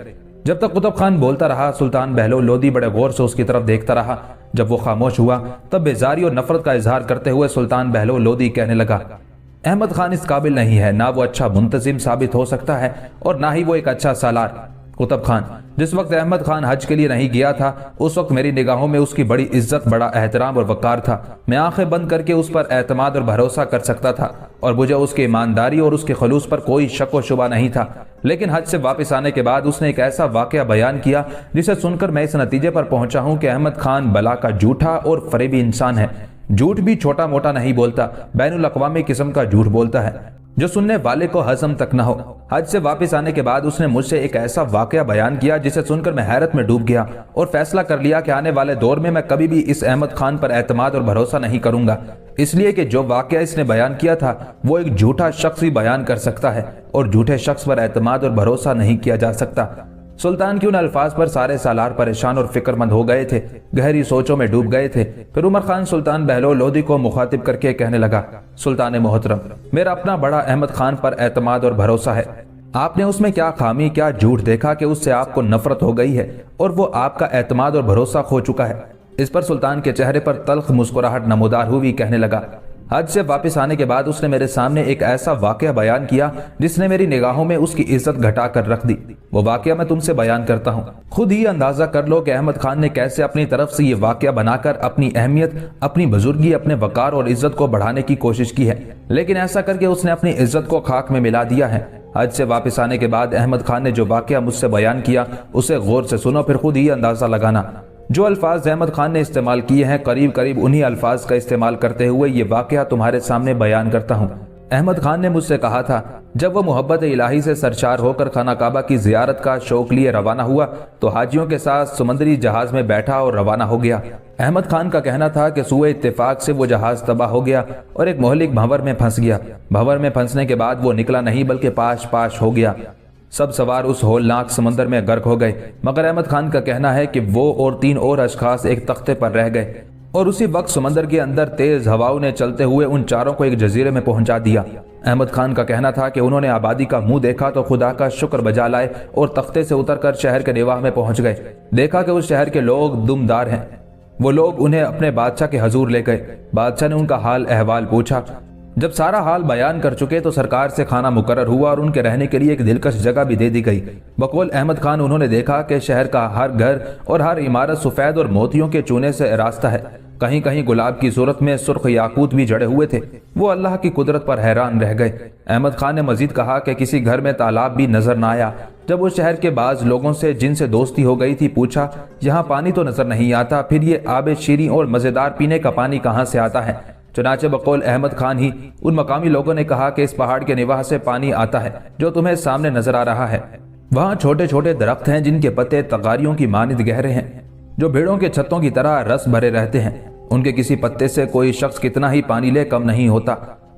जब तक कुतुब खान बोलता रहा, सुल्तान बहलोल लोदी बड़े गौर से उसकी तरफ देखता रहा। जब वो खामोश हुआ तब बेजारी और नफरत का इजहार करते हुए सुल्तान बहलोल लोदी कहने लगा, अहमद खान इस काबिल नहीं है, ना वो अच्छा मुंतजिम साबित हो सकता है और ना ही वो एक अच्छा सालार। कुतुब खान, जिस वक्त अहमद खान हज के लिए नहीं गया था, उस वक्त मेरी निगाहों में उसकी बड़ी इज्जत, बड़ा एहतराम और वकार था। मैं आंखें बंद करके उस पर एतमाद और भरोसा कर सकता था और मुझे उसकी ईमानदारी और उसके खलूस पर कोई शक व शुबा नहीं था। लेकिन हज से वापस आने के बाद उसने एक ऐसा वाकया बयान किया जिसे सुनकर मैं इस नतीजे पर पहुंचा हूं कि अहमद खान बला का झूठा और फरेबी इंसान है। झूठ भी छोटा मोटा नहीं बोलता, बैनुल अक़वामी किस्म का झूठ बोलता है जो सुनने वाले को हजम तक न हो। हज से वापस आने के बाद उसने मुझसे एक ऐसा वाकया बयान किया जिसे सुनकर मैं हैरत में डूब गया और फैसला कर लिया कि आने वाले दौर में मैं कभी भी इस अहमद खान पर एतमाद और भरोसा नहीं करूंगा, इसलिए कि जो वाकया इसने बयान किया था वो एक झूठा शख्स ही बयान कर सकता है और झूठे शख्स पर एतमाद और भरोसा नहीं किया जा सकता। सुल्तान के उन अल्फाज पर सारे सालार परेशान और फिक्रमंद हो गए थे, गहरी सोचों में डूब गए थे। फिर उमर खान सुल्तान बहलोल लोदी को मुखातिब करके कहने लगा, सुल्तान मोहतरम, मेरा अपना बड़ा अहमद खान पर एतमाद और भरोसा है। आपने उसमें क्या खामी, क्या झूठ देखा कि उससे आपको नफरत हो गई है और वो आपका एतमाद और भरोसा खो चुका है। इस पर सुल्तान के चेहरे पर तल्ख मुस्कुराहट नमूदार हुई। कहने लगा, हज से वापस आने के बाद उसने मेरे सामने एक ऐसा वाकया बयान किया जिसने मेरी निगाहों में उसकी इज्जत घटा कर रख दी। वो वाकया मैं तुमसे बयान करता हूँ। खुद ही अंदाजा कर लो कि अहमद खान ने कैसे अपनी तरफ से ये वाकया बनाकर अपनी अहमियत, अपनी बुजुर्गी, अपने वकार और इज्जत को बढ़ाने की कोशिश की है, लेकिन ऐसा करके उसने अपनी इज्जत को खाक में मिला दिया है। हज से वापस आने के बाद अहमद खान ने जो वाकया मुझसे बयान किया उसे गौर से सुनो, फिर खुद ही अंदाजा लगाना। जो अल्फाज अहमद खान ने इस्तेमाल किए हैं, करीब करीब उन्हीं अल्फाज का इस्तेमाल करते हुए ये वाकया तुम्हारे सामने बयान करता हूँ। अहमद खान ने मुझसे कहा था, जब वो मोहब्बत इलाही से सरशार होकर खाना काबा की जियारत का शौक लिए रवाना हुआ तो हाजियों के साथ समुद्री जहाज में बैठा और रवाना हो गया। अहमद खान का कहना था कि सुए इत्तेफाक से वो जहाज तबाह हो गया और एक मोहलिक भंवर में फंस गया। भंवर में फंसने के बाद वो निकला नहीं बल्कि पाश पाश हो गया। सब सवार उस होलनाक समंदर में गर्क हो गए, मगर अहमद खान का कहना है कि वो और 3 और अशखास एक तख्ते पर रह गए और उसी वक्त समंदर के अंदर तेज हवाओं ने चलते हुए उन चारों को एक जजीरे में पहुंचा दिया। अहमद खान का कहना था कि उन्होंने आबादी का मुंह देखा तो खुदा का शुक्र बजा लाए और तख्ते से उतरकर शहर के निवाह में पहुंच गए। देखा कि उस शहर के लोग दुमदार हैं। वो लोग उन्हें अपने बादशाह के हजूर ले गए। बादशाह ने उनका हाल अहवाल पूछा। जब सारा हाल बयान कर चुके तो सरकार से खाना मुकर्रर हुआ और उनके रहने के लिए एक दिलकश जगह भी दे दी गई। बकौल अहमद खान उन्होंने देखा कि शहर का हर घर और हर इमारत सफेद और मोतियों के चूने से रास्ता है। कहीं कहीं गुलाब की सूरत में सुर्ख याकूत भी जड़े हुए थे। वो अल्लाह की कुदरत पर हैरान रह गए। अहमद खान ने मजीद कहा कि किसी घर में तालाब भी नजर न आया। जब उस शहर के बाज लोगों से जिनसे दोस्ती हो गई थी पूछा, यहाँ पानी तो नजर नहीं आता, फिर ये आबे शीरी और मजेदार पीने का पानी कहाँ से आता है? चुनाचे बकौल अहमद खान ही उन मकामी लोगों ने कहा कि इस पहाड़ के निवाह से पानी आता है जो तुम्हें सामने नजर आ रहा है। वहाँ छोटे छोटे दरख्त हैं जिनके पत्ते तगारियों की मानिद गहरे हैं, जो भेड़ों के छत्तों की तरह रस भरे रहते हैं। उनके किसी पत्ते से कोई शख्स कितना ही पानी ले कम नहीं होता।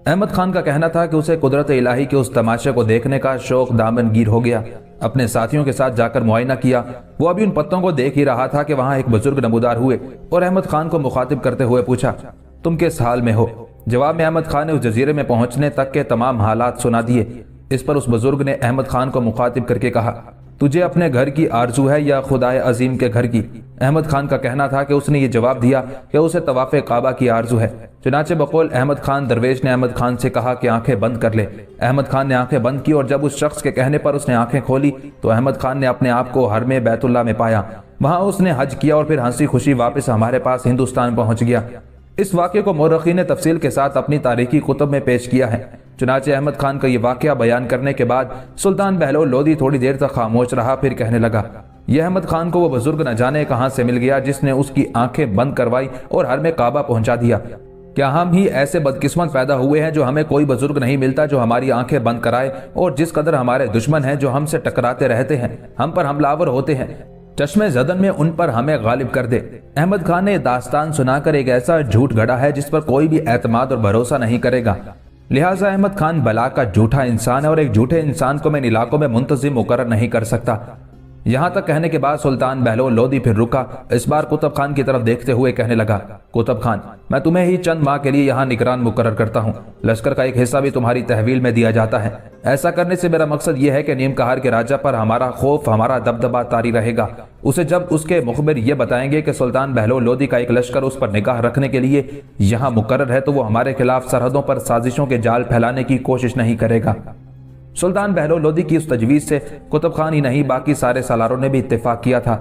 अहमद खान का कहना था कि उसे कुदरत इलाही के उस तमाशे को देखने का शौक दामनगीर हो गया। अपने साथियों के साथ जाकर मुआयना किया। वो अभी उन पत्तों को देख ही रहा था कि वहाँ एक बुजुर्ग नमूदार हुए और अहमद खान को मुखातिब करते हुए पूछा, तुम किस हाल में हो? जवाब में अहमद खान ने उस जजीरे में पहुंचने तक के तमाम हालात सुना दिए। इस पर उस बुजुर्ग ने अहमद खान को मुखातिब करके कहा, तुझे अपने घर की आरजू है या खुदाए अजीम के घर की? अहमद खान का कहना था कि उसने ये जवाब दिया कि उसे तवाफ़े काबा की आरजू है। चुनाचे बकौल अहमद खान, दरवेश ने अहमद खान से कहा कि आंखें बंद कर ले। अहमद खान ने आंखें बंद की और जब उस शख्स के कहने पर उसने आंखें खोली तो अहमद खान ने अपने आप को हरमे बैतुल्लाह में पाया। वहां उसने हज किया और फिर हंसी खुशी वापस हमारे पास हिंदुस्तान पहुंच गया। इस वाक़े को मौरखी ने तफसील के साथ अपनी तारीखी कुतुब में पेश किया है। चुनाचे अहमद खान का ये वाक़या बयान करने के बाद सुल्तान बहलोल लोदी थोड़ी देर तक खामोश रहा, फिर कहने लगा, यह अहमद खान को वो बुजुर्ग न जाने कहां से मिल गया जिसने उसकी आंखें बंद करवाई और हर में काबा पहुंचा दिया। क्या हम ही ऐसे बदकिस्मत पैदा हुए हैं जो हमें कोई बुजुर्ग नहीं मिलता जो हमारी आंखें बंद कराए, और जिस कदर हमारे दुश्मन हैं जो हमसे टकराते रहते हैं, हम पर हमलावर होते हैं, चश्मे जदन में उन पर हमें गालिब कर दे। अहमद खान ने दास्तान सुनाकर एक ऐसा झूठ गढ़ा है जिस पर कोई भी एतमाद और भरोसा नहीं करेगा। लिहाजा अहमद खान बला का झूठा इंसान है और एक झूठे इंसान को मैं इन इलाकों में मुंतजिम मुकर्रर नहीं कर सकता। यहां तक कहने के बाद सुल्तान बहलोल लोदी फिर रुका। इस बार कुतुब खान की तरफ देखते हुए कहने लगा, कुतुब खान, मैं तुम्हें ही चंद माह के लिए यहाँ निगरान मुकर्रर करता हूँ। लश्कर का एक हिस्सा भी तुम्हारी तहवील में दिया जाता है। ऐसा करने से मेरा मकसद यह है कि नीम कहार के राजा पर हमारा खौफ, हमारा दबदबा तारी रहेगा। उसे जब उसके मुखबिर ये बताएंगे कि सुल्तान बहलोल लोदी का एक लश्कर उस पर निगाह रखने के लिए यहाँ मुकर्रर है तो वो हमारे खिलाफ सरहदों पर साजिशों के जाल फैलाने की कोशिश नहीं करेगा। सुल्तान बहलोल लोदी की उस तजवीज से कुतुब खान ही नहीं बाकी सारे सालारों ने भी इत्तेफाक किया था।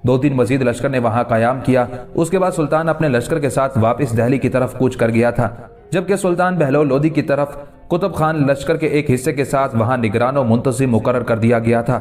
2 दिन मजीद लश्कर ने वहां कायम किया। उसके बाद सुल्तान अपने लश्कर के साथ वापस दिल्ली की तरफ कूच कर गया था, जबकि सुल्तान बहलोल लोदी की तरफ कुतुब खान लश्कर के एक हिस्से के साथ वहां निगरान और मुंतजिम मुकर्रर कर दिया गया था।